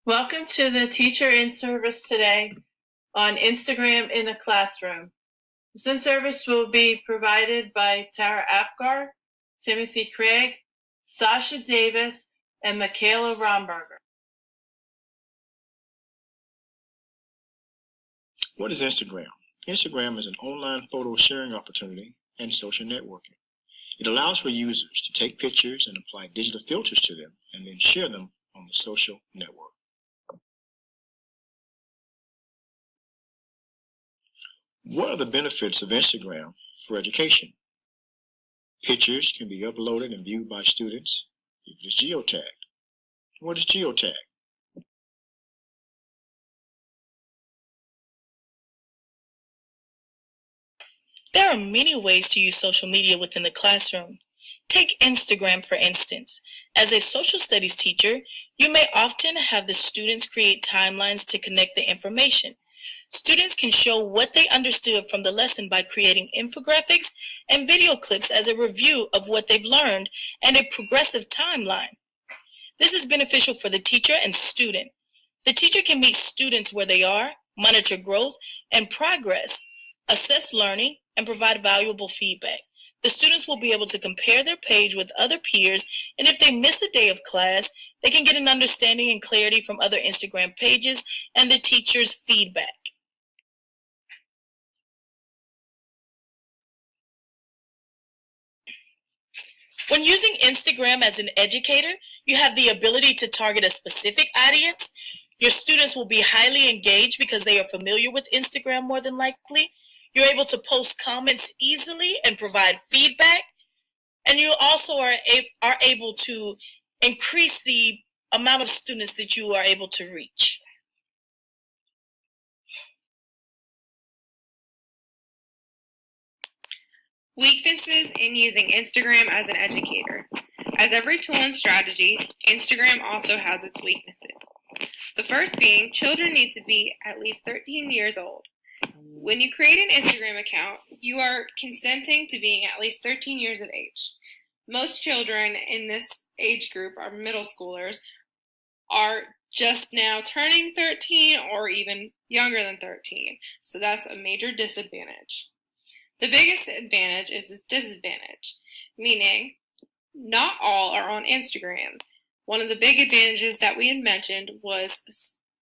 Welcome to the Teacher in Service today on Instagram in the Classroom. This in-service will be provided by Tara Apgar, Timothy Craig, Sasha Davis, and Michaela Romberger. What is Instagram? Instagram is an online photo sharing opportunity and social networking. It allows for users to take pictures and apply digital filters to them and then share them on the social network. What are the benefits of Instagram for education? Pictures can be uploaded and viewed by students if it is geotagged. What is geotag? There are many ways to use social media within the classroom. Take Instagram, for instance. As a social studies teacher, you may often have the students create timelines to connect the information. Students can show what they understood from the lesson by creating infographics and video clips as a review of what they've learned and a progressive timeline. This is beneficial for the teacher and student. The teacher can meet students where they are, monitor growth and progress, assess learning, and provide valuable feedback. The students will be able to compare their page with other peers, and if they miss a day of class, they can get an understanding and clarity from other Instagram pages and the teacher's feedback. When using Instagram as an educator, you have the ability to target a specific audience. Your students will be highly engaged because they are familiar with Instagram more than likely. You're able to post comments easily and provide feedback. And you also are able to increase the amount of students that you are able to reach. Weaknesses in using Instagram as an educator. As every tool and strategy, Instagram also has its weaknesses. The first being, children need to be at least 13 years old. When you create an Instagram account, you are consenting to being at least 13 years of age. Most children in this age group, are middle schoolers, are just now turning 13 or even younger than 13. So that's a major disadvantage. The biggest advantage is this disadvantage, meaning not all are on Instagram. One of the big advantages that we had mentioned was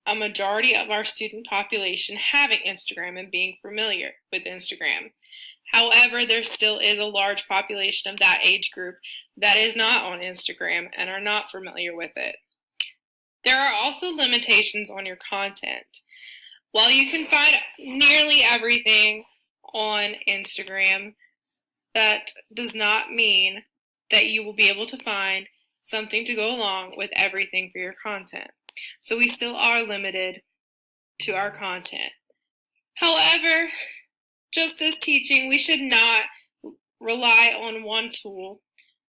a majority of our student population having Instagram and being familiar with Instagram. However, there still is a large population of that age group that is not on Instagram and are not familiar with it. There are also limitations on your content. While you can find nearly everything on Instagram, that does not mean that you will be able to find something to go along with everything for your content. So we still are limited to our content. However, just as teaching, we should not rely on one tool.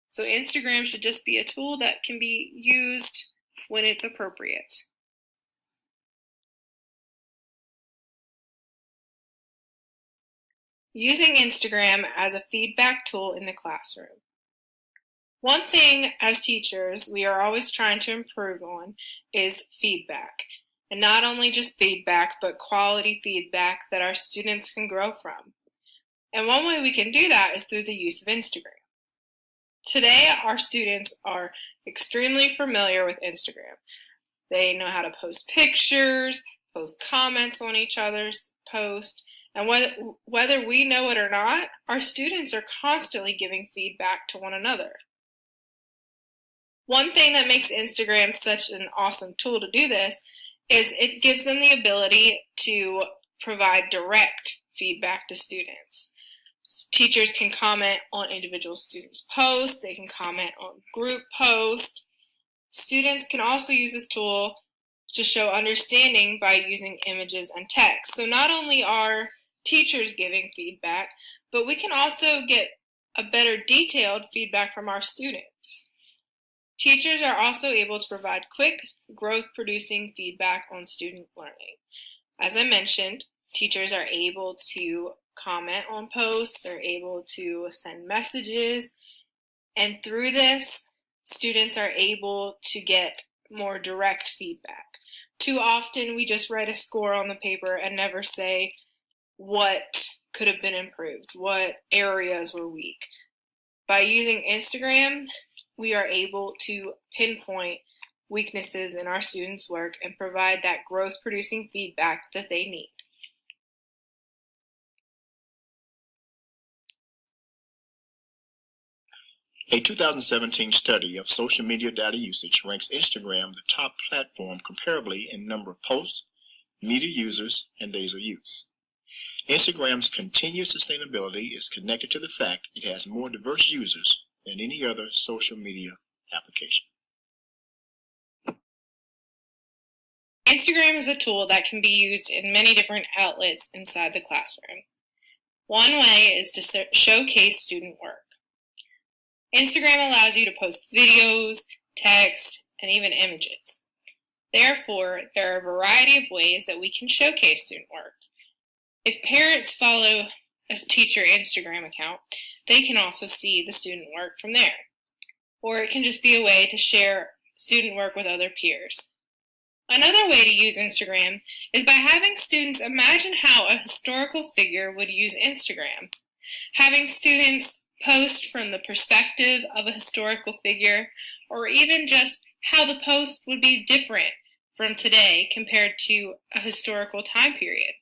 So Instagram should just be a tool that can be used when it's appropriate. Using Instagram as a feedback tool in the classroom. One thing as teachers we are always trying to improve on is feedback. And not only just feedback, but quality feedback that our students can grow from. And one way we can do that is through the use of Instagram. Today, our students are extremely familiar with Instagram. They know how to post pictures, post comments on each other's posts, and whether we know it or not, our students are constantly giving feedback to one another. One thing that makes Instagram such an awesome tool to do this is it gives them the ability to provide direct feedback to students. Teachers can comment on individual students' posts, they can comment on group posts. Students can also use this tool to show understanding by using images and text. So not only are teachers giving feedback, but we can also get a better detailed feedback from our students. Teachers are also able to provide quick, growth-producing feedback on student learning. As I mentioned, teachers are able to comment on posts, they're able to send messages, and through this, students are able to get more direct feedback. Too often we just write a score on the paper and never say what could have been improved, what areas were weak. By using Instagram, we are able to pinpoint weaknesses in our students' work and provide that growth-producing feedback that they need. A 2017 study of social media data usage ranks Instagram the top platform comparably in number of posts, media users, and days of use. Instagram's continued sustainability is connected to the fact it has more diverse users than any other social media application. Instagram is a tool that can be used in many different outlets inside the classroom. One way is to showcase student work. Instagram allows you to post videos, text, and even images. Therefore, there are a variety of ways that we can showcase student work. If parents follow a teacher Instagram account, they can also see the student work from there. Or it can just be a way to share student work with other peers. Another way to use Instagram is by having students imagine how a historical figure would use Instagram. Having students post from the perspective of a historical figure, or even just how the post would be different from today compared to a historical time period.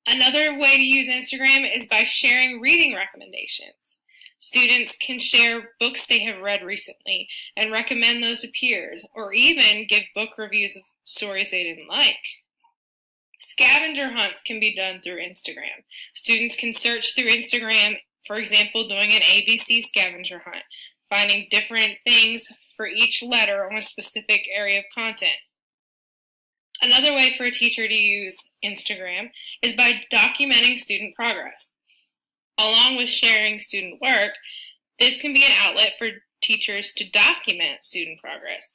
Another way to use Instagram is by sharing reading recommendations. Students can share books they have read recently and recommend those to peers, or even give book reviews of stories they didn't like. Scavenger hunts can be done through Instagram. Students can search through Instagram, for example, doing an ABC scavenger hunt, finding different things for each letter on a specific area of content. Another way for a teacher to use Instagram is by documenting student progress. Along with sharing student work, this can be an outlet for teachers to document student progress,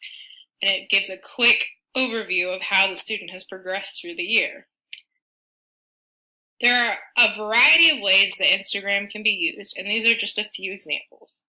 and it gives a quick overview of how the student has progressed through the year. There are a variety of ways that Instagram can be used, and these are just a few examples.